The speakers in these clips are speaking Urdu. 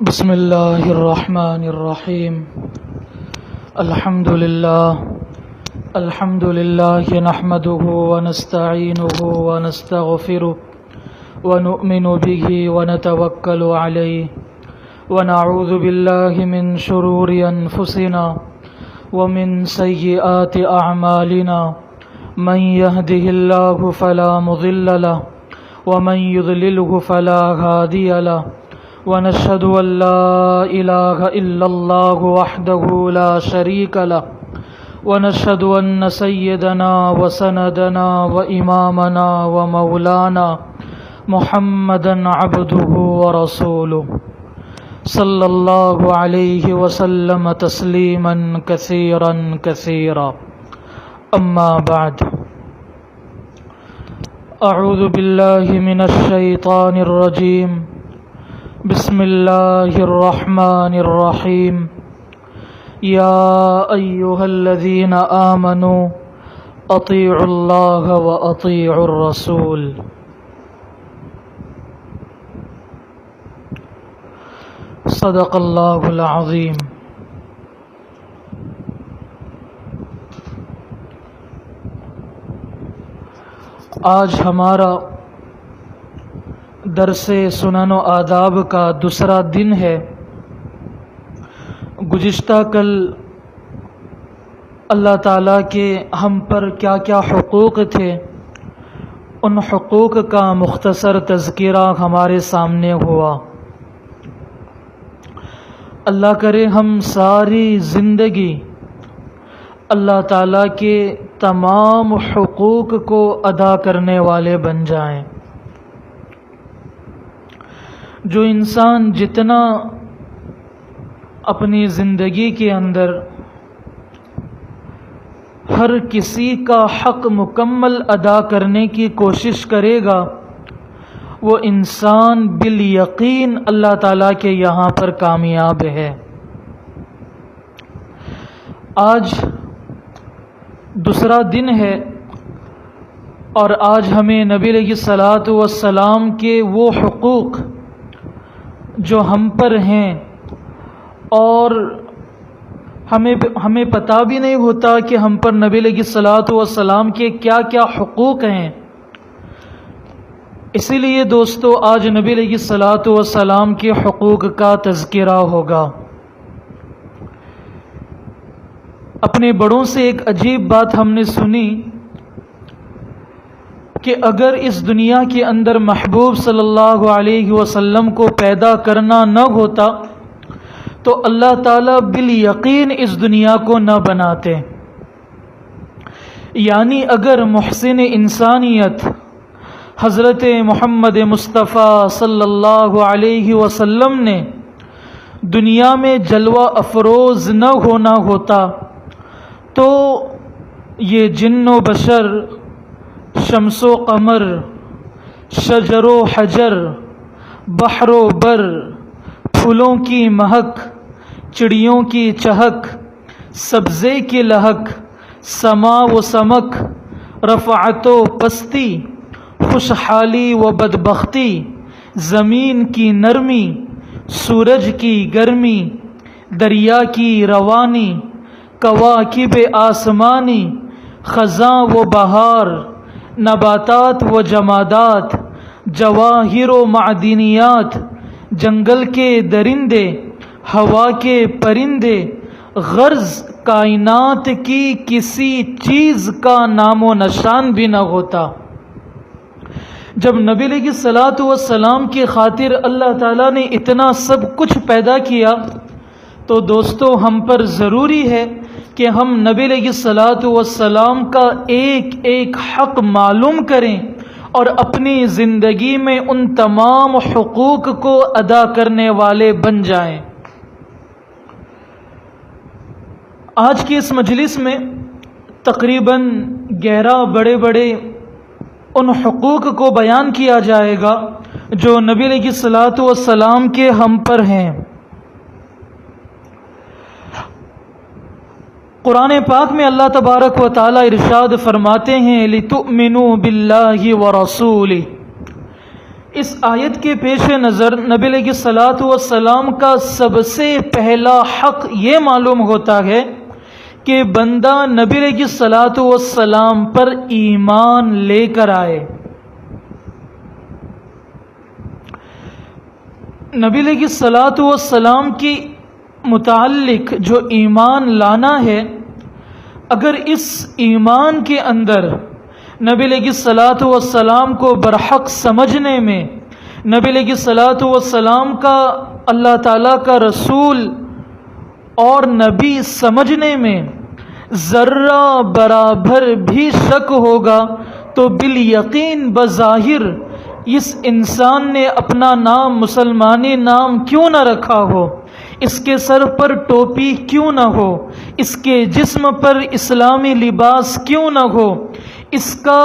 بسم اللہ الرحمن الرحیم الحمد للہ نحمده ونستعینه ونستغفره ونؤمن به ونتوکل علیہ ونعوذ باللہ من شرور انفسنا ومن سیئات اعمالنا من يهده اللہ فلا مضل له ومن يضلله فلا هادی له ونشهد أن لا إله إلا الله وحده لا شريك له ونشهد أن سيدنا وسندنا وإمامنا ومولانا محمدا عبده ورسوله صلى الله عليه وسلم تسليما كثيرا كثيرا أما بعد أعوذ بالله من الشيطان الرجيم بسم اللہ الرحمن الرحیم یا ایہا الذین آمنوا اطیعوا اللہ واطیعوا الرسول۔ صدق اللہ العظیم۔ آج ہمارا درس سنن و آداب کا دوسرا دن ہے۔ گزشتہ کل اللہ تعالیٰ کے ہم پر کیا کیا حقوق تھے، ان حقوق کا مختصر تذکرہ ہمارے سامنے ہوا۔ اللہ کرے ہم ساری زندگی اللہ تعالیٰ کے تمام حقوق کو ادا کرنے والے بن جائیں۔ جو انسان جتنا اپنی زندگی کے اندر ہر کسی کا حق مکمل ادا کرنے کی کوشش کرے گا، وہ انسان بالیقین اللہ تعالیٰ کے یہاں پر کامیاب ہے۔ آج دوسرا دن ہے اور آج ہمیں نبی علیہ الصلاۃ والسلام کے وہ حقوق جو ہم پر ہیں اور ہمیں پتہ بھی نہیں ہوتا کہ ہم پر نبی علیہ الصلاۃ والسلام کے کیا کیا حقوق ہیں، اسی لیے دوستو آج نبی علیہ الصلاۃ والسلام کے حقوق کا تذکرہ ہوگا۔ اپنے بڑوں سے ایک عجیب بات ہم نے سنی کہ اگر اس دنیا کے اندر محبوب صلی اللہ علیہ وسلم کو پیدا کرنا نہ ہوتا تو اللہ تعالیٰ بالیقین اس دنیا کو نہ بناتے۔ یعنی اگر محسن انسانیت حضرت محمد مصطفیٰ صلی اللہ علیہ وسلم نے دنیا میں جلوہ افروز نہ ہونا ہوتا تو یہ جن و بشر، شمس و قمر، شجر و حجر، بحر و بر، پھولوں کی مہک، چڑیوں کی چہک، سبزے کی لہک، سما و سمک، رفعت و پستی، خوشحالی و بدبختی، زمین کی نرمی، سورج کی گرمی، دریا کی روانی، کواکب آسمانی، خزاں و بہار، نباتات و جمادات، جواہر و معدنیات، جنگل کے درندے، ہوا کے پرندے، غرض کائنات کی کسی چیز کا نام و نشان بھی نہ ہوتا۔ جب نبی علیہ الصلاۃ والسلام کی خاطر اللہ تعالیٰ نے اتنا سب کچھ پیدا کیا تو دوستو ہم پر ضروری ہے کہ ہم نبی علیہ الصلاۃ والسلام کا ایک ایک حق معلوم کریں اور اپنی زندگی میں ان تمام حقوق کو ادا کرنے والے بن جائیں۔ آج کی اس مجلس میں تقریباً 11 بڑے ان حقوق کو بیان کیا جائے گا جو نبی علیہ الصلاۃ والسلام کے ہم پر ہیں۔ قرآن پاک میں اللہ تبارک و تعالی ارشاد فرماتے ہیں لِتُؤْمِنُوا بِاللَّهِ وَرَسُولِهِ، اس آیت کے پیش نظر نبی علیہ الصلاۃ والسلام کا سب سے پہلا حق یہ معلوم ہوتا ہے کہ بندہ نبی علیہ الصلاۃ والسلام پر ایمان لے کر آئے۔ نبی علیہ الصلاۃ والسلام کی متعلق جو ایمان لانا ہے، اگر اس ایمان کے اندر نبی علیہ الصلاۃ والسلام کو برحق سمجھنے میں، نبی علیہ الصلاۃ والسلام کا اللہ تعالیٰ کا رسول اور نبی سمجھنے میں ذرہ برابر بھی شک ہوگا تو بالیقین بظاہر اس انسان نے اپنا نام مسلمانی نام کیوں نہ رکھا ہو، اس کے سر پر ٹوپی کیوں نہ ہو، اس کے جسم پر اسلامی لباس کیوں نہ ہو، اس کا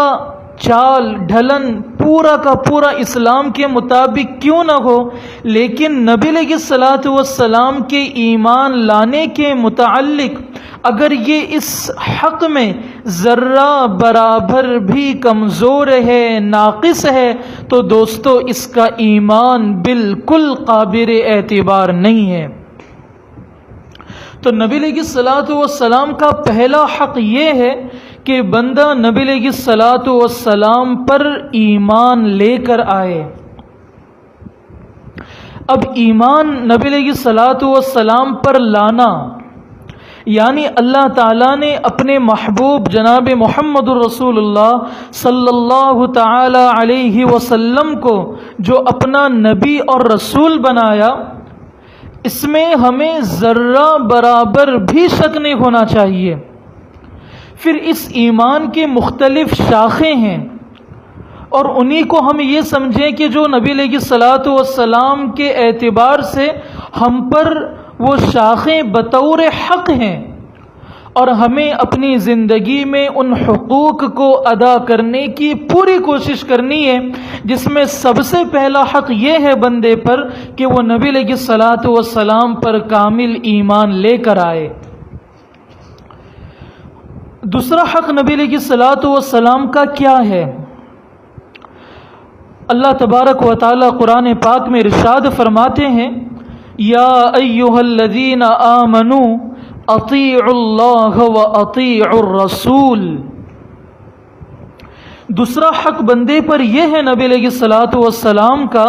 چال ڈھلن پورا کا پورا اسلام کے مطابق کیوں نہ ہو، لیکن نبی علیہ الصلاۃ والسلام کے ایمان لانے کے متعلق اگر یہ اس حق میں ذرہ برابر بھی کمزور ہے، ناقص ہے، تو دوستو اس کا ایمان بالکل قابل اعتبار نہیں ہے۔ تو نبی علیہ الصلاۃ والسلام کا پہلا حق یہ ہے کہ بندہ نبی علیہ الصلاۃ والسلام پر ایمان لے کر آئے۔ اب ایمان نبی علیہ الصلاۃ والسلام پر لانا یعنی اللہ تعالیٰ نے اپنے محبوب جناب محمد الرسول اللہ صلی اللہ تعالی علیہ وسلم کو جو اپنا نبی اور رسول بنایا، اس میں ہمیں ذرہ برابر بھی شک نہیں ہونا چاہیے۔ پھر اس ایمان کے مختلف شاخیں ہیں، اور انہی کو ہم یہ سمجھیں کہ جو نبی علیہ الصلاۃ والسلام کے اعتبار سے ہم پر وہ شاخیں بطور حق ہیں، اور ہمیں اپنی زندگی میں ان حقوق کو ادا کرنے کی پوری کوشش کرنی ہے، جس میں سب سے پہلا حق یہ ہے بندے پر کہ وہ نبی علیہ الصلاۃ والسلام پر کامل ایمان لے کر آئے۔ دوسرا حق نبی علیہ الصلاۃ والسلام کا کیا ہے؟ اللہ تبارک و تعالی قرآن پاک میں ارشاد فرماتے ہیں، یا ایھا الذین آمنوا اطیعوا اللہ و اطیعوا الرسول۔ دوسرا حق بندے پر یہ ہے نبی علیہ الصلاۃ والسلام کا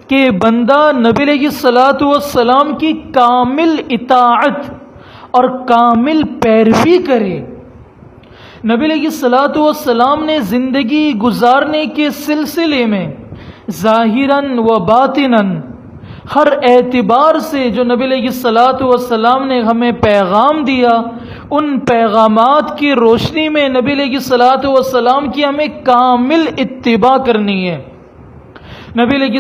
کہ بندہ نبی علیہ الصلاۃ والسلام کی کامل اطاعت اور کامل پیروی کرے۔ نبی علیہ الصلاۃ والسلام نے زندگی گزارنے کے سلسلے میں ظاہراً و باطناً ہر اعتبار سے جو نبی علیہ الصلاۃ والسلام نے ہمیں پیغام دیا، ان پیغامات کی روشنی میں نبی علیہ الصلاۃ والسلام کی ہمیں کامل اتباع کرنی ہے۔ نبی علیہ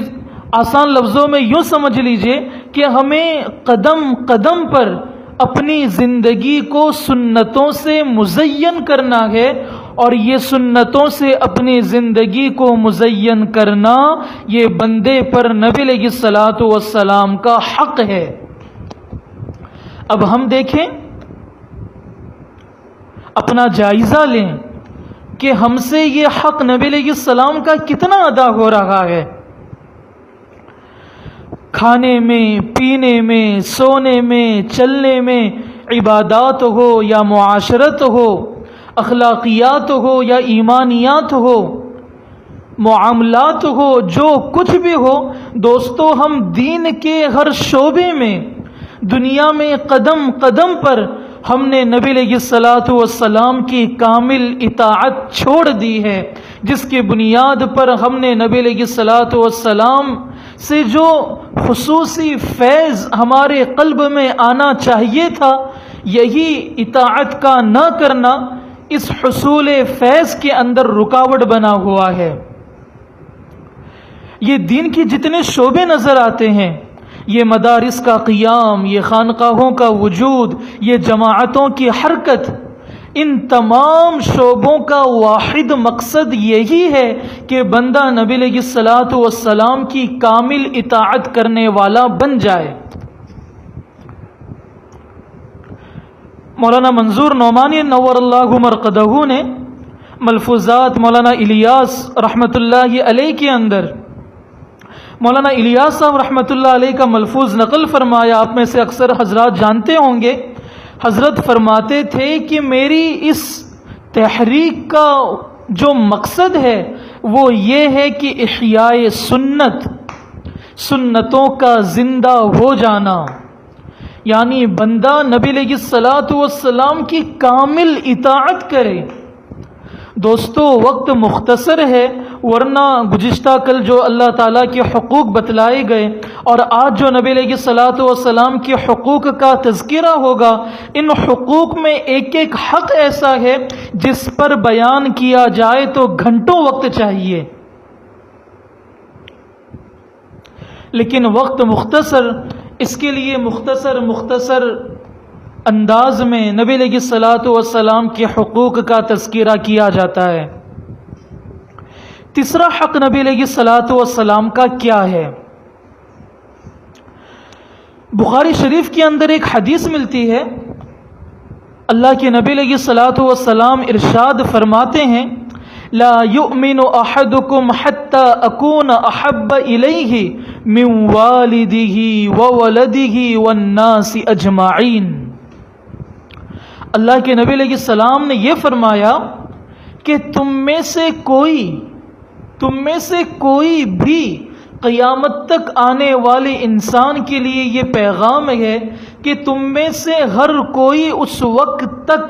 آسان لفظوں میں یوں سمجھ لیجئے کہ ہمیں قدم قدم پر اپنی زندگی کو سنتوں سے مزین کرنا ہے، اور یہ سنتوں سے اپنی زندگی کو مزین کرنا یہ بندے پر نبی علیہ الصلاۃ والسلام کا حق ہے۔ اب ہم دیکھیں، اپنا جائزہ لیں کہ ہم سے یہ حق نبی علیہ السلام کا کتنا ادا ہو رہا ہے۔ کھانے میں، پینے میں، سونے میں، چلنے میں، عبادات ہو یا معاشرت ہو، اخلاقیات ہو یا ایمانیات ہو، معاملات ہو، جو کچھ بھی ہو، دوستو ہم دین کے ہر شعبے میں، دنیا میں قدم قدم پر ہم نے نبی علیہ الصلاۃ والسلام کی کامل اطاعت چھوڑ دی ہے، جس کی بنیاد پر ہم نے نبی علیہ الصلاۃ والسلام سے جو خصوصی فیض ہمارے قلب میں آنا چاہیے تھا، یہی اطاعت کا نہ کرنا اس حصول فیض کے اندر رکاوٹ بنا ہوا ہے۔ یہ دین کی جتنے شعبے نظر آتے ہیں، یہ مدارس کا قیام، یہ خانقاہوں کا وجود، یہ جماعتوں کی حرکت، ان تمام شعبوں کا واحد مقصد یہی ہے کہ بندہ نبی علیہ الصلاۃ والسلام کی کامل اطاعت کرنے والا بن جائے۔ مولانا منظور نعمانی نور اللہ مرقدہ نے ملفوظات مولانا الیاس رحمۃ اللہ علیہ کے اندر مولانا الیاس صاحب رحمۃ اللہ علیہ کا ملفوظ نقل فرمایا، آپ میں سے اکثر حضرات جانتے ہوں گے۔ حضرت فرماتے تھے کہ میری اس تحریک کا جو مقصد ہے وہ یہ ہے کہ احیاء سنت، سنتوں کا زندہ ہو جانا، یعنی بندہ نبی علیہ الصلاۃ والسلام کی کامل اطاعت کرے۔ دوستو وقت مختصر ہے، ورنہ گزشتہ کل جو اللہ تعالیٰ کے حقوق بتلائے گئے اور آج جو نبی علیہ الصلاۃ والسلام کے حقوق کا تذکرہ ہوگا، ان حقوق میں ایک ایک حق ایسا ہے جس پر بیان کیا جائے تو گھنٹوں وقت چاہیے، لیکن وقت مختصر، اس کے لیے مختصر انداز میں نبی علیہ الصلاۃ والسلام کے حقوق کا تذکرہ کیا جاتا ہے۔ تیسرا حق نبی علیہ الصلاۃ والسلام کا کیا ہے؟ بخاری شریف کے اندر ایک حدیث ملتی ہے، اللہ کے نبی علیہ الصلاۃ والسلام ارشاد فرماتے ہیں، لا یؤمن احدکم حتی اکون احب الیہ من والدہ وولدہ والناس اجمعین۔ اللہ کے نبی علیہ السلام نے یہ فرمایا کہ تم میں سے کوئی بھی قیامت تک آنے والے انسان کے لیے یہ پیغام ہے کہ تم میں سے ہر کوئی اس وقت تک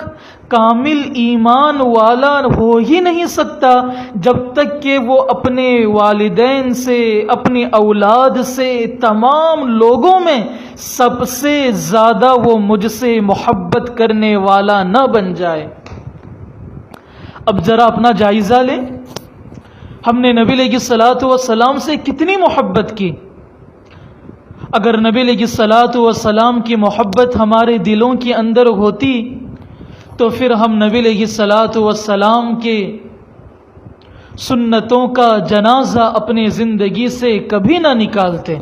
کامل ایمان والا ہو ہی نہیں سکتا جب تک کہ وہ اپنے والدین سے، اپنی اولاد سے، تمام لوگوں میں سب سے زیادہ وہ مجھ سے محبت کرنے والا نہ بن جائے۔ اب ذرا اپنا جائزہ لیں، ہم نے نبی علیہ الصلاۃ والسلام سے کتنی محبت کی؟ اگر نبی علیہ الصلاۃ والسلام کی محبت ہمارے دلوں کے اندر ہوتی تو پھر ہم نبی علیہ الصلاۃ والسلام کے سنتوں کا جنازہ اپنی زندگی سے کبھی نہ نکالتے۔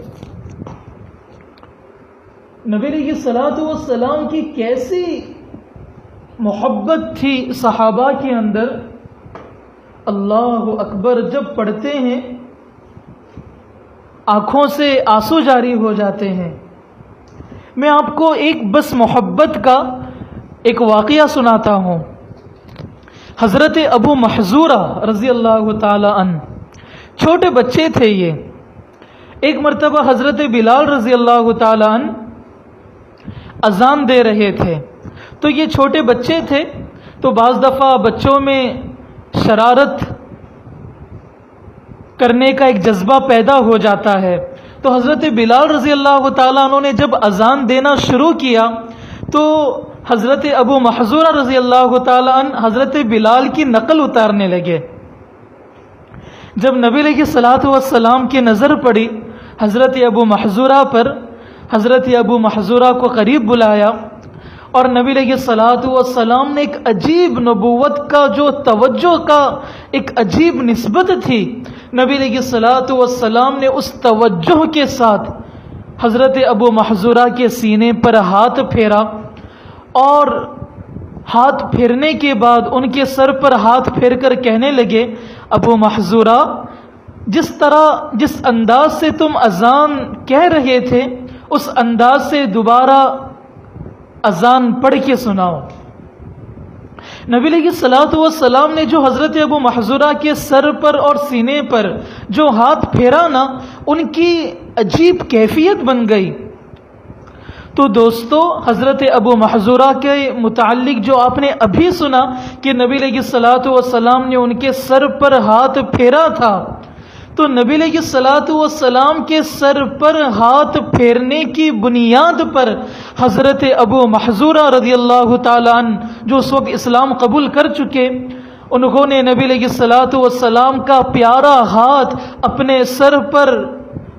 نبی علیہ الصلاۃ والسلام کی کیسی محبت تھی صحابہ کے اندر، اللہ اکبر، جب پڑھتے ہیں آنکھوں سے آنسو جاری ہو جاتے ہیں۔ میں آپ کو ایک بس محبت کا ایک واقعہ سناتا ہوں۔ حضرت ابو محذورہ رضی اللہ تعالی عنہ چھوٹے بچے تھے، یہ ایک مرتبہ حضرت بلال رضی اللہ تعالی عنہ اذان دے رہے تھے، تو یہ چھوٹے بچے تھے، تو بعض دفعہ بچوں میں شرارت کرنے کا ایک جذبہ پیدا ہو جاتا ہے۔ تو حضرت بلال رضی اللہ تعالیٰ عنہ نے جب اذان دینا شروع کیا تو حضرت ابو محذورہ رضی اللہ تعالیٰ عنہ حضرت بلال کی نقل اتارنے لگے۔ جب نبی علیہ الصلاۃ والسلام کی نظر پڑی حضرت ابو محذورہ پر، حضرت ابو محذورہ کو قریب بلایا اور نبی علیہ الصلاۃ والسلام نے ایک عجیب نبوت کا جو توجہ کا ایک عجیب نسبت تھی، نبی علیہ الصلاۃ والسلام نے اس توجہ کے ساتھ حضرت ابو محذورہ کے سینے پر ہاتھ پھیرا، اور ہاتھ پھیرنے کے بعد ان کے سر پر ہاتھ پھیر کر کہنے لگے، ابو محذورہ، جس انداز سے تم اذان کہہ رہے تھے اس انداز سے دوبارہ اذان پڑھ کے سناؤ۔ نبی علیہ الصلاۃ والسلام نے جو حضرت ابو محذورہ کے سر پر اور سینے پر جو ہاتھ پھیرا نا، ان کی عجیب کیفیت بن گئی۔ تو دوستو حضرت ابو محذورہ کے متعلق جو آپ نے ابھی سنا کہ نبی علیہ الصلاۃ والسلام نے ان کے سر پر ہاتھ پھیرا تھا، تو نبی علیہ الصلاۃ والسلام کے سر پر ہاتھ پھیرنے کی بنیاد پر حضرت ابو محذورہ رضی اللہ تعالیٰ عنہ جو اس وقت اسلام قبول کر چکے، انہوں نے نبی علیہ الصلاۃ والسلام کا پیارا ہاتھ اپنے سر پر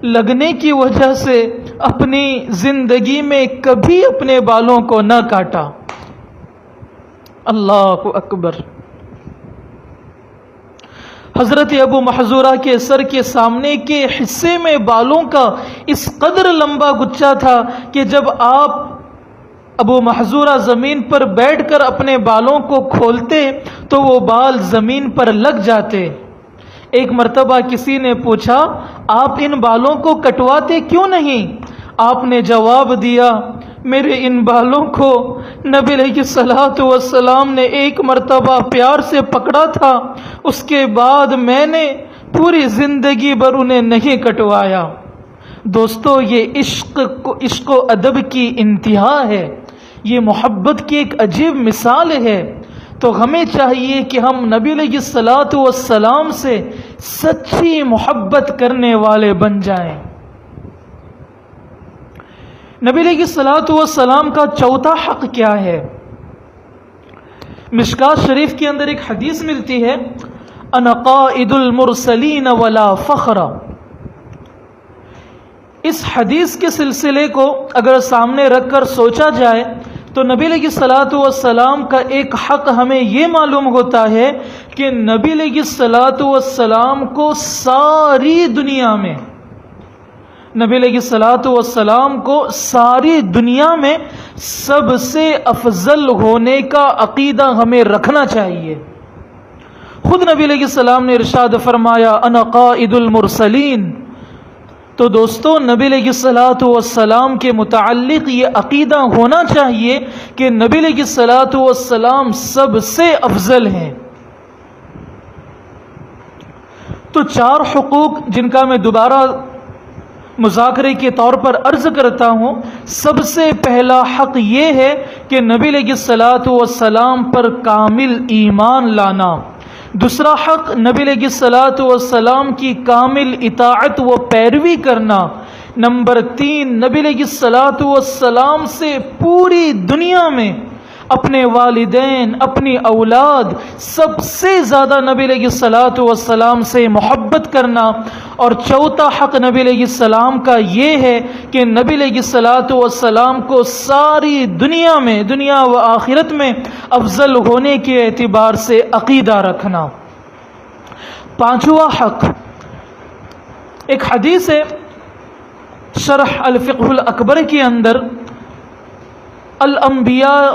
لگنے کی وجہ سے اپنی زندگی میں کبھی اپنے بالوں کو نہ کاٹا۔ اللہ اکبر۔ حضرت ابو محذورہ کے سر کے سامنے کے حصے میں بالوں کا اس قدر لمبا گچھا تھا کہ جب آپ ابو محذورہ زمین پر بیٹھ کر اپنے بالوں کو کھولتے تو وہ بال زمین پر لگ جاتے۔ ایک مرتبہ کسی نے پوچھا آپ ان بالوں کو کٹواتے کیوں نہیں؟ آپ نے جواب دیا میرے ان بالوں کو نبی علیہ الصلوۃ والسلام نے ایک مرتبہ پیار سے پکڑا تھا، اس کے بعد میں نے پوری زندگی بھر انہیں نہیں کٹوایا۔ دوستو یہ عشق و ادب کی انتہا ہے، یہ محبت کی ایک عجیب مثال ہے۔ تو ہمیں چاہیے کہ ہم نبی علیہ الصلوۃ والسلام سے سچی محبت کرنے والے بن جائیں۔ نبی علیہ الصلوۃ والسلام کا چوتھا حق کیا ہے؟ مشکوٰۃ شریف کے اندر ایک حدیث ملتی ہے، انا قائد المرسلین ولا فخر۔ اس حدیث کے سلسلے کو اگر سامنے رکھ کر سوچا جائے تو نبی علیہ الصلوۃ والسلام کا ایک حق ہمیں یہ معلوم ہوتا ہے کہ نبی علیہ الصلوۃ والسلام کو ساری دنیا میں سب سے افضل ہونے کا عقیدہ ہمیں رکھنا چاہیے۔ خود نبی علیہ السلام نے ارشاد فرمایا انا قائد المرسلین۔ تو دوستو نبی علیہ الصلوۃ والسلام کے متعلق یہ عقیدہ ہونا چاہیے کہ نبی علیہ الصلوۃ والسلام سب سے افضل ہیں۔ تو 4 حقوق جن کا میں دوبارہ مذاکرے کے طور پر عرض کرتا ہوں۔ سب سے پہلا حق یہ ہے کہ نبی علیہ الصلوۃ والسلام پر کامل ایمان لانا۔ دوسرا حق نبی علیہ الصلوۃ والسلام کی کامل اطاعت و پیروی کرنا۔ نمبر 3 نبی علیہ الصلوۃ والسلام سے پوری دنیا میں اپنے والدین، اپنی اولاد، سب سے زیادہ نبی علیہ الصلوۃ والسلام سے محبت کرنا۔ اور چوتھا حق نبی علیہ السلام کا یہ ہے کہ نبی علیہ الصلوۃ والسلام کو ساری دنیا میں، دنیا و آخرت میں افضل ہونے کے اعتبار سے عقیدہ رکھنا۔ 5واں حق ایک حدیث ہے شرح الفقہ الاکبر کے اندر، الانبیاء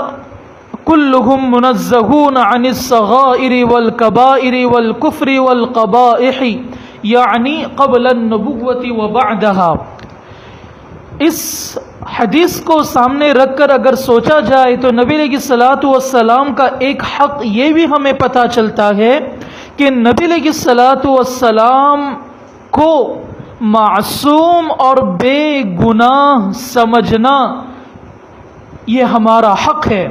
کلہم منزہون عن الصغائر والکبائر والکفر والقبائح یعنی قبل النبوۃ وبعدها۔ اس حدیث کو سامنے رکھ کر اگر سوچا جائے تو نبی علیہ الصلوۃ والسلام کا ایک حق یہ بھی ہمیں پتہ چلتا ہے کہ نبی علیہ الصلوۃ والسلام کو معصوم اور بے گناہ سمجھنا یہ ہمارا حق ہے،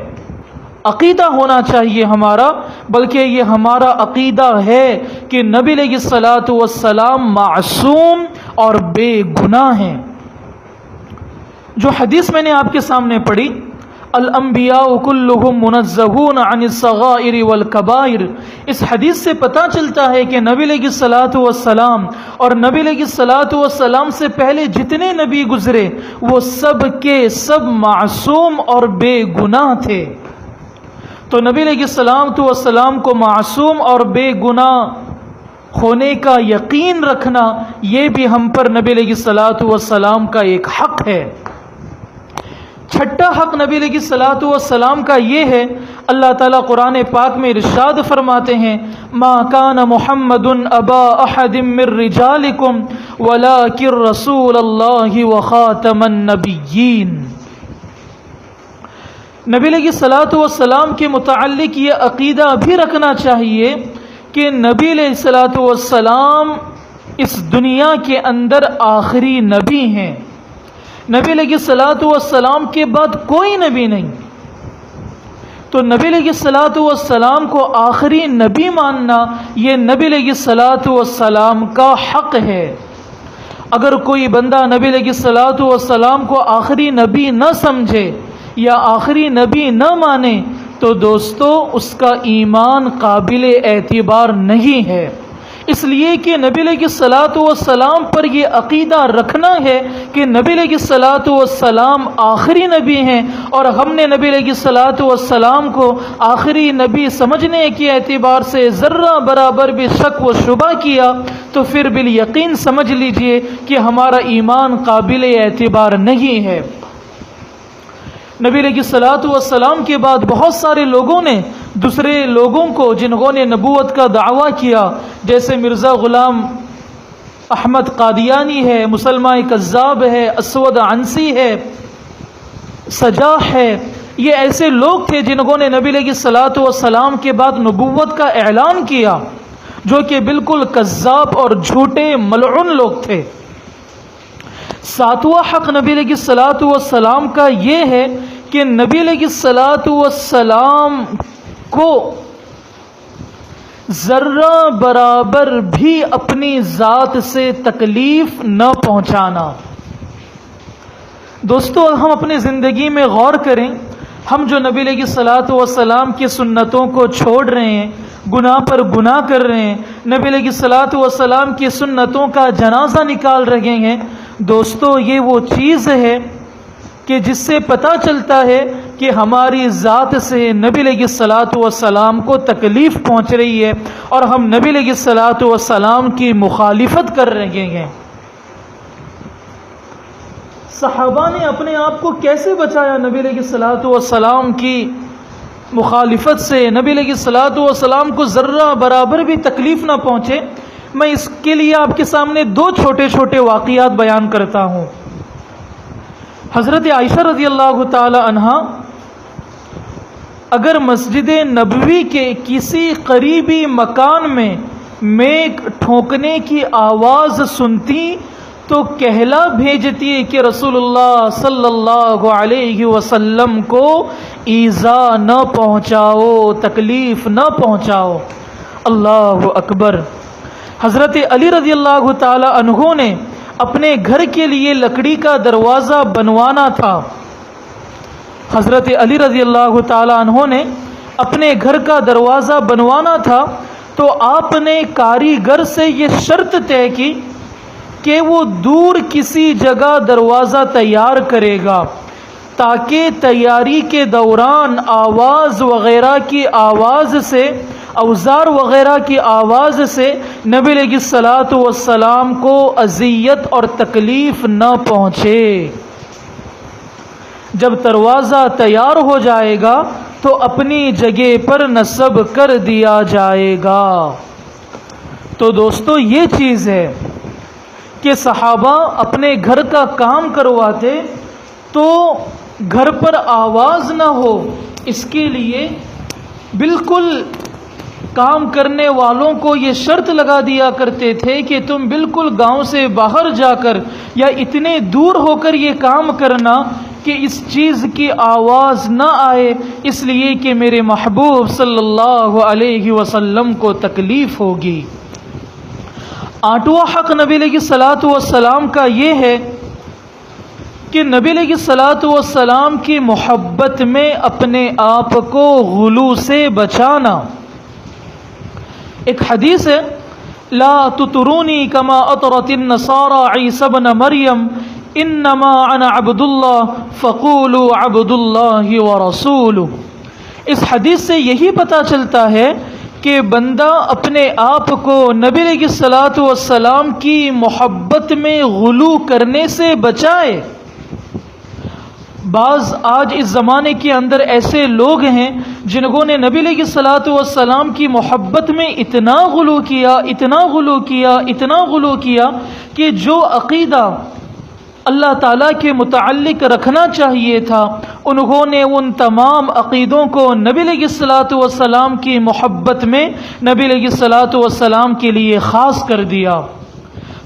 عقیدہ ہونا چاہیے ہمارا، بلکہ یہ ہمارا عقیدہ ہے کہ نبی علیہ الصلوۃ والسلام معصوم اور بے گناہ ہیں۔ جو حدیث میں نے آپ کے سامنے پڑھی، الانبیاء کلہم منزہون عن الصغائر والکبائر، اس حدیث سے پتہ چلتا ہے کہ نبی علیہ الصلوۃ والسلام اور نبی علیہ الصلوۃ والسلام سے پہلے جتنے نبی گزرے وہ سب کے سب معصوم اور بے گناہ تھے۔ تو نبی علیہ الصلوۃ والسلام کو معصوم اور بے گناہ ہونے کا یقین رکھنا یہ بھی ہم پر نبی علیہ الصلوۃ والسلام کا ایک حق ہے۔ 6واں حق نبی علیہ الصلوۃ والسلام کا یہ ہے، اللہ تعالیٰ قرآن پاک میں ارشاد فرماتے ہیں ما کان محمد ابا احد من رجالکم ولکن رسول اللہ وخاتم النبیین۔ نبی علیہ الصلوۃ والسلام کے متعلق یہ عقیدہ بھی رکھنا چاہیے کہ نبی علیہ الصلوۃ والسلام اس دنیا کے اندر آخری نبی ہیں۔ نبی علیہ الصلوۃ والسلام کے بعد کوئی نبی نہیں، تو نبی علیہ الصلوۃ والسلام کو آخری نبی ماننا یہ نبی علیہ الصلوۃ والسلام کا حق ہے۔ اگر کوئی بندہ نبی علیہ الصلوۃ والسلام کو آخری نبی نہ سمجھے یا آخری نبی نہ مانے تو دوستو اس کا ایمان قابل اعتبار نہیں ہے، اس لیے کہ نبی علیہ الصلوۃ والسلام پر یہ عقیدہ رکھنا ہے کہ نبی علیہ الصلوۃ والسلام آخری نبی ہیں، اور ہم نے نبی علیہ الصلوۃ والسلام کو آخری نبی سمجھنے کے اعتبار سے ذرہ برابر بھی شک و شبہ کیا تو پھر بالیقین سمجھ لیجئے کہ ہمارا ایمان قابل اعتبار نہیں ہے۔ نبی علیہ الصلوۃ والسلام کے بعد بہت سارے لوگوں نے دوسرے لوگوں کو جنہوں نے نبوت کا دعویٰ کیا، جیسے مرزا غلام احمد قادیانی ہے، مسلمہ کذاب ہے، اسود عنسی ہے، سجاح ہے، یہ ایسے لوگ تھے جنہوں نے نبی علیہ الصلوۃ والسلام کے بعد نبوت کا اعلان کیا، جو کہ بالکل کذاب اور جھوٹے ملعون لوگ تھے۔ ساتواں حق نبی علیہ الصلوۃ والسلام کا یہ ہے کہ نبی علیہ الصلوۃ والسلام کو ذرہ برابر بھی اپنی ذات سے تکلیف نہ پہنچانا۔ دوستو، ہم اپنی زندگی میں غور کریں، ہم جو نبی علیہ الصلوۃ والسلام کی سنتوں کو چھوڑ رہے ہیں، گناہ پر گناہ کر رہے ہیں، نبی علیہ الصلوۃ والسلام کی سنتوں کا جنازہ نکال رہے ہیں، دوستو یہ وہ چیز ہے کہ جس سے پتہ چلتا ہے کہ ہماری ذات سے نبی علیہ الصلوۃ والسلام کو تکلیف پہنچ رہی ہے اور ہم نبی علیہ الصلوۃ والسلام کی مخالفت کر رہے ہیں۔ صحابہ نے اپنے آپ کو کیسے بچایا نبی علیہ الصلوۃ والسلام کی مخالفت سے، نبی علیہ الصلوۃ والسلام کو ذرہ برابر بھی تکلیف نہ پہنچے؟ میں اس کے لیے آپ کے سامنے دو چھوٹے چھوٹے واقعات بیان کرتا ہوں۔ حضرت عائشہ رضی اللہ تعالی عنہا اگر مسجد نبوی کے کسی قریبی مکان میں میک ٹھونکنے کی آواز سنتی تو کہلا بھیجتی کہ رسول اللہ صلی اللہ علیہ وسلم کو ایذا نہ پہنچاؤ، تکلیف نہ پہنچاؤ۔ اللہ اکبر۔ حضرت علی رضی اللہ تعالی عنہ نے اپنے گھر کے لیے لکڑی کا دروازہ بنوانا تھا۔ حضرت علی رضی اللہ تعالی عنہ نے اپنے گھر کا دروازہ بنوانا تھا تو آپ نے کاریگر سے یہ شرط طے کی کہ وہ دور کسی جگہ دروازہ تیار کرے گا تاکہ تیاری کے دوران آواز وغیرہ کی آواز سے، اوزار وغیرہ کی آواز سے نبی علیہ الصلوۃ والسلام کو اذیت اور تکلیف نہ پہنچے۔ جب دروازہ تیار ہو جائے گا تو اپنی جگہ پر نصب کر دیا جائے گا۔ تو دوستو یہ چیز ہے کہ صحابہ اپنے گھر کا کام کرواتے تو گھر پر آواز نہ ہو، اس کے لیے بالکل کام کرنے والوں کو یہ شرط لگا دیا کرتے تھے کہ تم بالکل گاؤں سے باہر جا کر یا اتنے دور ہو کر یہ کام کرنا کہ اس چیز کی آواز نہ آئے، اس لیے کہ میرے محبوب صلی اللہ علیہ وسلم کو تکلیف ہوگی۔ آٹھواں حق نبی علیہ الصلوۃ والسلام کا یہ ہے کہ نبی علیہ الصلوۃ والسلام کی محبت میں اپنے آپ کو غلو سے بچانا۔ ایک حدیث ہے، لا تطرونی کما اطرت النصارى عیسی ابن مریم انما انا عبد اللہ فقولوا عبد اللہ ورسولہ۔ اس حدیث سے یہی پتہ چلتا ہے کہ بندہ اپنے آپ کو نبی علیہ الصلوۃ والسلام کی محبت میں غلو کرنے سے بچائے۔ بعض آج اس زمانے کے اندر ایسے لوگ ہیں جنہوں نے نبی علیہ الصلوۃ والسلام کی محبت میں اتنا غلو کیا، اتنا غلو کیا، اتنا غلو کیا کہ جو عقیدہ اللہ تعالیٰ کے متعلق رکھنا چاہیے تھا انہوں نے ان تمام عقیدوں کو نبی علیہ الصلوۃ والسلام کی محبت میں نبی علیہ الصلوۃ والسلام کے لیے خاص کر دیا۔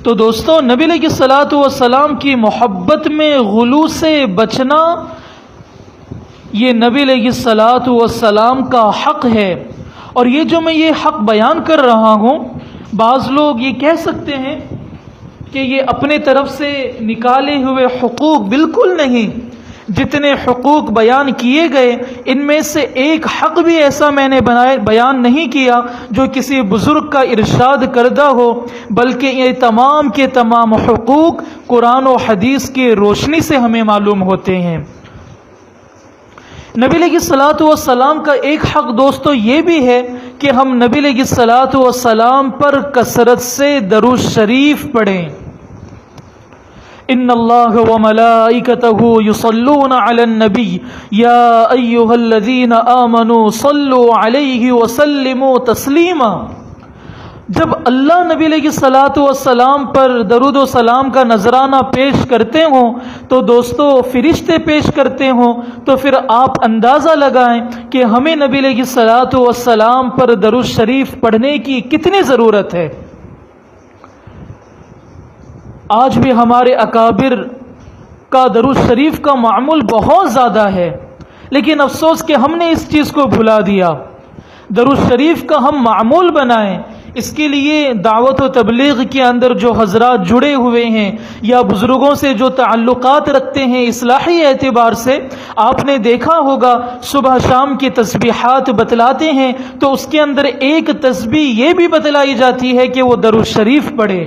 تو دوستو، نبی علیہ الصلوۃ والسلام کی محبت میں غلو سے بچنا یہ نبی علیہ الصلوۃ والسلام کا حق ہے۔ اور یہ جو میں یہ حق بیان کر رہا ہوں، بعض لوگ یہ کہہ سکتے ہیں کہ یہ اپنے طرف سے نکالے ہوئے حقوق بالکل نہیں، جتنے حقوق بیان کیے گئے ان میں سے ایک حق بھی ایسا میں نے بیان نہیں کیا جو کسی بزرگ کا ارشاد کردہ ہو، بلکہ یہ تمام کے تمام حقوق قرآن و حدیث کی روشنی سے ہمیں معلوم ہوتے ہیں۔ نبی علیہ الصلوۃ والسلام کا ایک حق دوستو یہ بھی ہے کہ ہم نبی علیہ الصلوۃ والسلام پر کثرت سے درود شریف پڑھیں۔ ان اللہ وملائکتہ یصلون علی النبی یا ایہا الذین آمنوا صلوا علیہ وسلموا تسلیما۔ جب اللہ نبی علیہ الصلاۃ والسلام پر درود و سلام کا نذرانہ پیش کرتے ہوں تو دوستو فرشتے پیش کرتے ہوں، تو پھر آپ اندازہ لگائیں کہ ہمیں نبی علیہ الصلاۃ والسلام پر درود شریف پڑھنے کی کتنی ضرورت ہے۔ آج بھی ہمارے اکابر کا درود شریف کا معمول بہت زیادہ ہے، لیکن افسوس کہ ہم نے اس چیز کو بھلا دیا۔ درود شریف کا ہم معمول بنائیں۔ اس کے لیے دعوت و تبلیغ کے اندر جو حضرات جڑے ہوئے ہیں یا بزرگوں سے جو تعلقات رکھتے ہیں اصلاحی اعتبار سے، آپ نے دیکھا ہوگا صبح شام کی تسبیحات بتلاتے ہیں تو اس کے اندر ایک تسبیح یہ بھی بتلائی جاتی ہے کہ وہ درود شریف پڑھے۔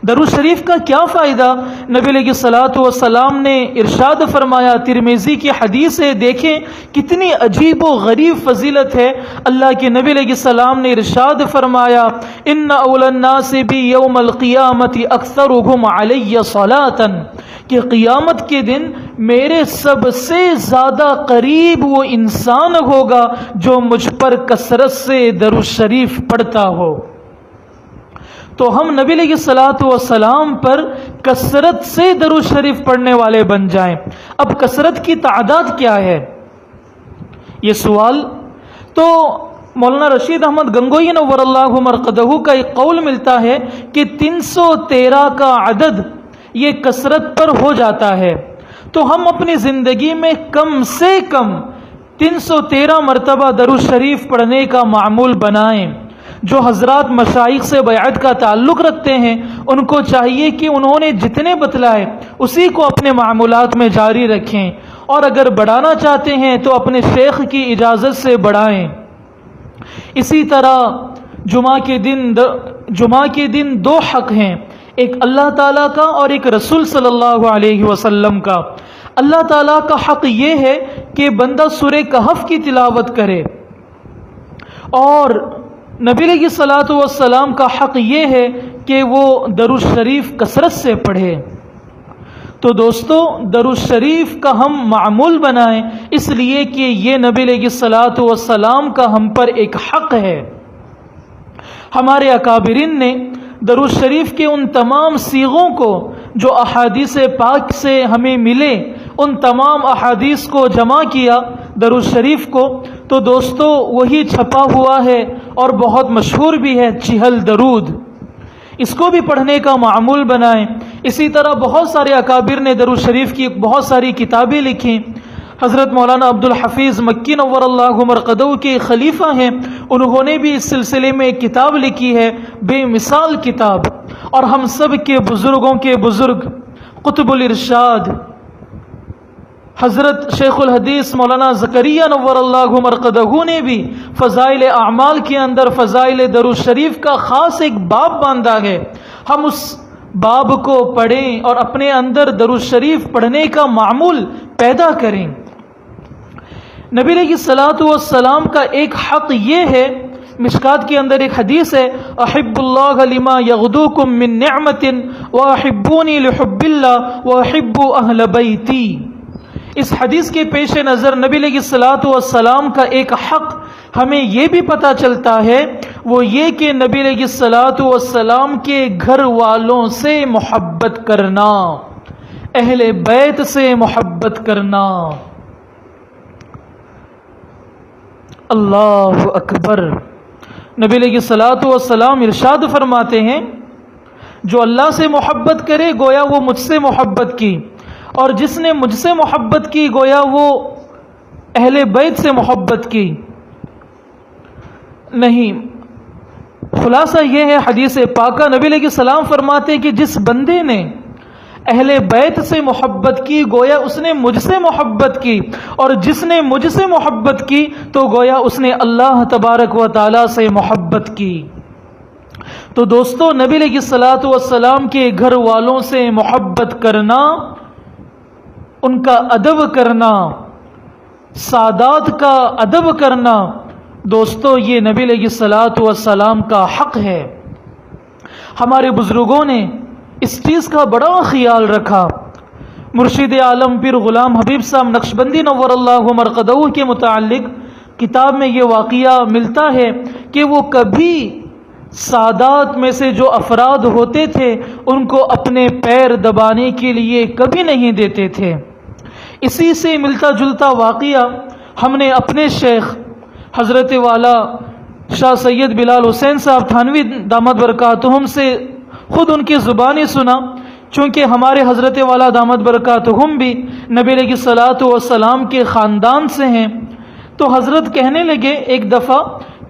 درود شریف کا کیا فائدہ؟ نبی علیہ الصلاۃ والسلام نے ارشاد فرمایا، ترمذی کی حدیث ہے، دیکھیں کتنی عجیب و غریب فضیلت ہے۔ اللہ کے نبی علیہ السلام نے ارشاد فرمایا، ان اول الناس بی یوم القیامت اکثرهم علی صلاۃ، کہ قیامت کے دن میرے سب سے زیادہ قریب وہ انسان ہوگا جو مجھ پر کثرت سے درود شریف پڑھتا ہو۔ تو ہم نبی علیہ الصلاۃ والسلام پر کثرت سے درود شریف پڑھنے والے بن جائیں۔ اب کثرت کی تعداد کیا ہے؟ یہ سوال تو مولانا رشید احمد گنگوئی نور اللہ مرقدہ کا ایک قول ملتا ہے کہ 313 کا عدد یہ کثرت پر ہو جاتا ہے۔ تو ہم اپنی زندگی میں کم سے کم 313 مرتبہ درود شریف پڑھنے کا معمول بنائیں۔ جو حضرات مشائخ سے بیعت کا تعلق رکھتے ہیں ان کو چاہیے کہ انہوں نے جتنے بتلائے اسی کو اپنے معمولات میں جاری رکھیں، اور اگر بڑھانا چاہتے ہیں تو اپنے شیخ کی اجازت سے بڑھائیں۔ اسی طرح جمعہ کے دن 2 حق ہیں، ایک اللہ تعالیٰ کا اور ایک رسول صلی اللہ علیہ وسلم کا۔ اللہ تعالیٰ کا حق یہ ہے کہ بندہ سورہ کہف کی تلاوت کرے، اور نبی علیہ الصلاۃ والسلام کا حق یہ ہے کہ وہ درود شریف کثرت سے پڑھے۔ تو دوستو درود شریف کا ہم معمول بنائیں، اس لیے کہ یہ نبی علیہ الصلاۃ والسلام کا ہم پر ایک حق ہے۔ ہمارے اکابرین نے درود شریف کے ان تمام صیغوں کو جو احادیث پاک سے ہمیں ملے، ان تمام احادیث کو جمع کیا درود شریف کو، تو دوستو وہی چھپا ہوا ہے اور بہت مشہور بھی ہے، 60 درود۔ اس کو بھی پڑھنے کا معمول بنائیں۔ اسی طرح بہت سارے اکابر نے درود شریف کی بہت ساری کتابیں لکھی۔ حضرت مولانا عبدالحفیظ مکی نور اللہ مرقدہ کے خلیفہ ہیں، انہوں نے بھی اس سلسلے میں ایک کتاب لکھی ہے، بے مثال کتاب۔ اور ہم سب کے بزرگوں کے بزرگ قطب الارشاد حضرت شیخ الحدیث مولانا زکریا نور اللہ مرقدہ نے بھی فضائل اعمال کے اندر فضائل درود شریف کا خاص ایک باب باندھا ہے۔ ہم اس باب کو پڑھیں اور اپنے اندر درود شریف پڑھنے کا معمول پیدا کریں۔ نبی علیہ الصلاۃ والسلام کا ایک حق یہ ہے، مشکات کے اندر ایک حدیث ہے، احب اللہ لما یغدوکم من نعمت واحبونی لحب اللہ واحب اہل بیتی۔ اس حدیث کے پیش نظر نبی علیہ الصلاۃ والسلام کا ایک حق ہمیں یہ بھی پتہ چلتا ہے، وہ یہ کہ نبی علیہ الصلاۃ والسلام کے گھر والوں سے محبت کرنا، اہل بیت سے محبت کرنا۔ اللہ اکبر۔ نبی علیہ الصلاۃ والسلام ارشاد فرماتے ہیں، جو اللہ سے محبت کرے گویا وہ مجھ سے محبت کی، اور جس نے مجھ سے محبت کی گویا وہ اہل بیت سے محبت کی۔ نہیں، خلاصہ یہ ہے حدیث پاکہ، نبی علیہ السلام فرماتے کہ جس بندے نے اہل بیت سے محبت کی گویا اس نے مجھ سے محبت کی، اور جس نے مجھ سے محبت کی تو گویا اس نے اللہ تبارک و تعالی سے محبت کی۔ تو دوستو نبی علیہ الصلاۃ والسلام کے گھر والوں سے محبت کرنا، ان کا ادب کرنا، سادات کا ادب کرنا، دوستو یہ نبی علیہ الصلاۃ والسلام کا حق ہے۔ ہمارے بزرگوں نے اس چیز کا بڑا خیال رکھا۔ مرشد عالم پیر غلام حبیب صاحب نقشبندی نور اللہ مرقدہ کے متعلق کتاب میں یہ واقعہ ملتا ہے کہ وہ کبھی سادات میں سے جو افراد ہوتے تھے ان کو اپنے پیر دبانے کے لیے کبھی نہیں دیتے تھے۔ اسی سے ملتا جلتا واقعہ ہم نے اپنے شیخ حضرت والا شاہ سید بلال حسین صاحب تھانوی دامت برکاتہم سے خود ان کی زبانی سنا، چونکہ ہمارے حضرت والا دامت برکاتہم بھی نبی علیہ الصلوۃ والسلام کے خاندان سے ہیں۔ تو حضرت کہنے لگے ایک دفعہ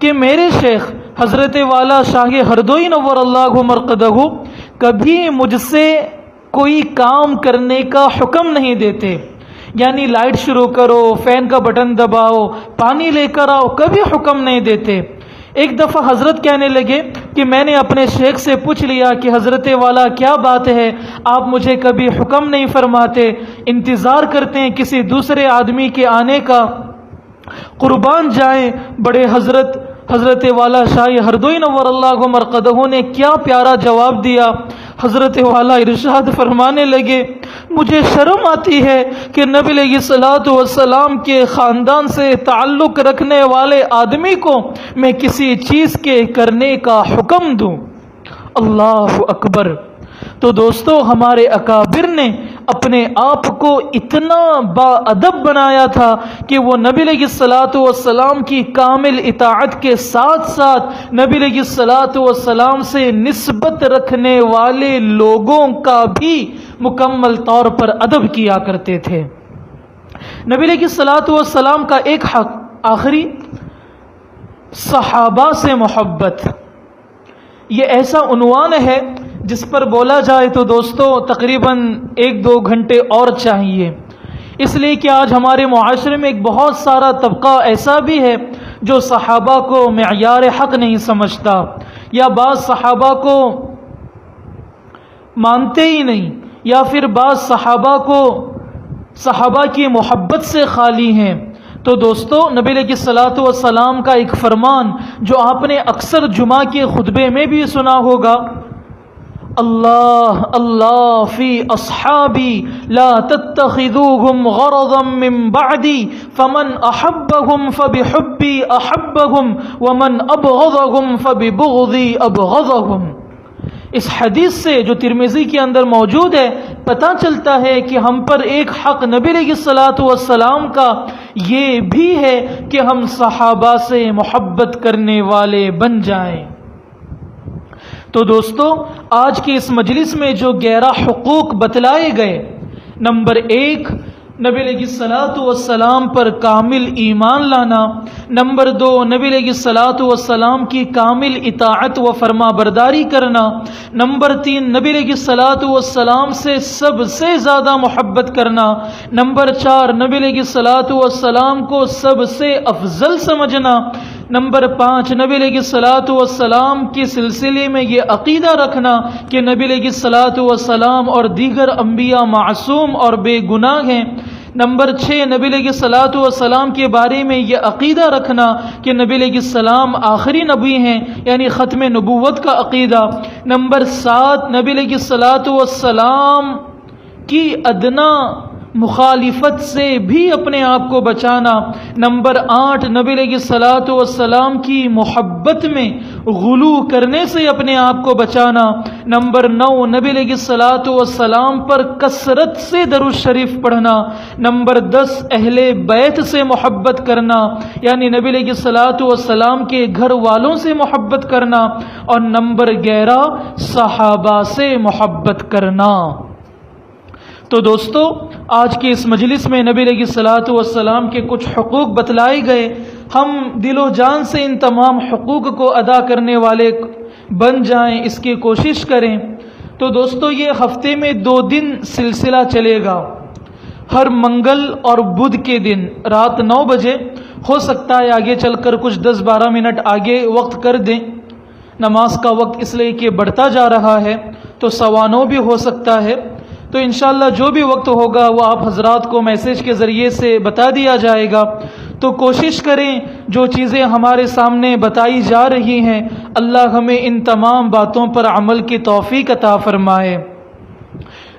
کہ میرے شیخ حضرت والا شاہ ہردوئی نور اللہ مرقدہ کبھی مجھ سے کوئی کام کرنے کا حکم نہیں دیتے، یعنی لائٹ شروع کرو، فین کا بٹن دباؤ، پانی لے کر آؤ، کبھی حکم نہیں دیتے۔ ایک دفعہ حضرت کہنے لگے کہ میں نے اپنے شیخ سے پوچھ لیا کہ حضرت والا کیا بات ہے، آپ مجھے کبھی حکم نہیں فرماتے، انتظار کرتے ہیں کسی دوسرے آدمی کے آنے کا، قربان جائیں بڑے حضرت والا شاہ ہردوئی نور اللہ مرقدہ نے کیا پیارا جواب دیا۔ حضرت والا ارشاد فرمانے لگے مجھے شرم آتی ہے کہ نبی علیہ الصلوۃ والسلام کے خاندان سے تعلق رکھنے والے آدمی کو میں کسی چیز کے کرنے کا حکم دوں۔ اللہ اکبر۔ تو دوستو ہمارے اکابر نے اپنے آپ کو اتنا با ادب بنایا تھا کہ وہ نبی علیہ الصلوۃ والسلام کی کامل اطاعت کے ساتھ ساتھ نبی علیہ الصلوۃ والسلام سے نسبت رکھنے والے لوگوں کا بھی مکمل طور پر ادب کیا کرتے تھے۔ نبی علیہ الصلوۃ والسلام کا ایک حق آخری، صحابہ سے محبت، یہ ایسا عنوان ہے جس پر بولا جائے تو دوستو تقریباً 1-2 گھنٹے اور چاہیے، اس لیے کہ آج ہمارے معاشرے میں ایک بہت سارا طبقہ ایسا بھی ہے جو صحابہ کو معیار حق نہیں سمجھتا، یا بعض صحابہ کو مانتے ہی نہیں، یا پھر بعض صحابہ کی محبت سے خالی ہیں۔ تو دوستو نبی علیہ الصلوۃ والسلام کا ایک فرمان جو آپ نے اکثر جمعہ کے خطبے میں بھی سنا ہوگا، اللہ اللہ فی اصحابی لا تتخذوهم غرضا من بعدی فمن احبهم فبحبی احبهم ومن ابغضهم فببغضی ابغضهم۔ اس حدیث سے جو ترمذی کے اندر موجود ہے پتہ چلتا ہے کہ ہم پر ایک حق نبی علیہ الصلوۃ والسلام کا یہ بھی ہے کہ ہم صحابہ سے محبت کرنے والے بن جائیں۔ تو دوستو آج کی اس مجلس میں جو 11 حقوق بتلائے گئے، نمبر 1 نبی علیہ الصلوۃ والسلام پر کامل ایمان لانا، نمبر 2 نبی علیہ الصلوۃ والسلام کی کامل اطاعت و فرما برداری کرنا، نمبر 3 نبی علیہ الصلوۃ والسلام سے سب سے زیادہ محبت کرنا، نمبر 4 نبی علیہ الصلوۃ والسلام کو سب سے افضل سمجھنا، نمبر 5 نبی علیہ الصلوۃ والسلام کے سلسلے میں یہ عقیدہ رکھنا کہ نبی علیہ الصلوۃ والسلام اور دیگر انبیاء معصوم اور بے گناہ ہیں، نمبر 6 نبی علیہ الصلوۃ والسلام کے بارے میں یہ عقیدہ رکھنا کہ نبی علیہ السلام آخری نبی ہیں، یعنی ختم نبوت کا عقیدہ، نمبر 7 نبی علیہ الصلوۃ والسلام کی ادنا مخالفت سے بھی اپنے آپ کو بچانا، نمبر 8 نبی علیہ الصلوۃ والسلام کی محبت میں غلو کرنے سے اپنے آپ کو بچانا، نمبر 9 نبی علیہ الصلوۃ والسلام پر کثرت سے درود شریف پڑھنا، نمبر 10 اہل بیت سے محبت کرنا، یعنی نبی علیہ الصلوۃ والسلام کے گھر والوں سے محبت کرنا، اور نمبر 11 صحابہ سے محبت کرنا۔ تو دوستو آج کی اس مجلس میں نبی علیہ الصلوۃ والسلام کے کچھ حقوق بتلائے گئے، ہم دل و جان سے ان تمام حقوق کو ادا کرنے والے بن جائیں، اس کی کوشش کریں۔ تو دوستو یہ ہفتے میں 2 دن سلسلہ چلے گا، ہر منگل اور بدھ کے دن رات 9 بجے، ہو سکتا ہے آگے چل کر کچھ 10-12 منٹ آگے وقت کر دیں، نماز کا وقت اس لیے کہ بڑھتا جا رہا ہے تو 9:15 بھی ہو سکتا ہے، تو انشاءاللہ جو بھی وقت ہوگا وہ آپ حضرات کو میسج کے ذریعے سے بتا دیا جائے گا۔ تو کوشش کریں جو چیزیں ہمارے سامنے بتائی جا رہی ہیں اللہ ہمیں ان تمام باتوں پر عمل کی توفیق عطا فرمائے۔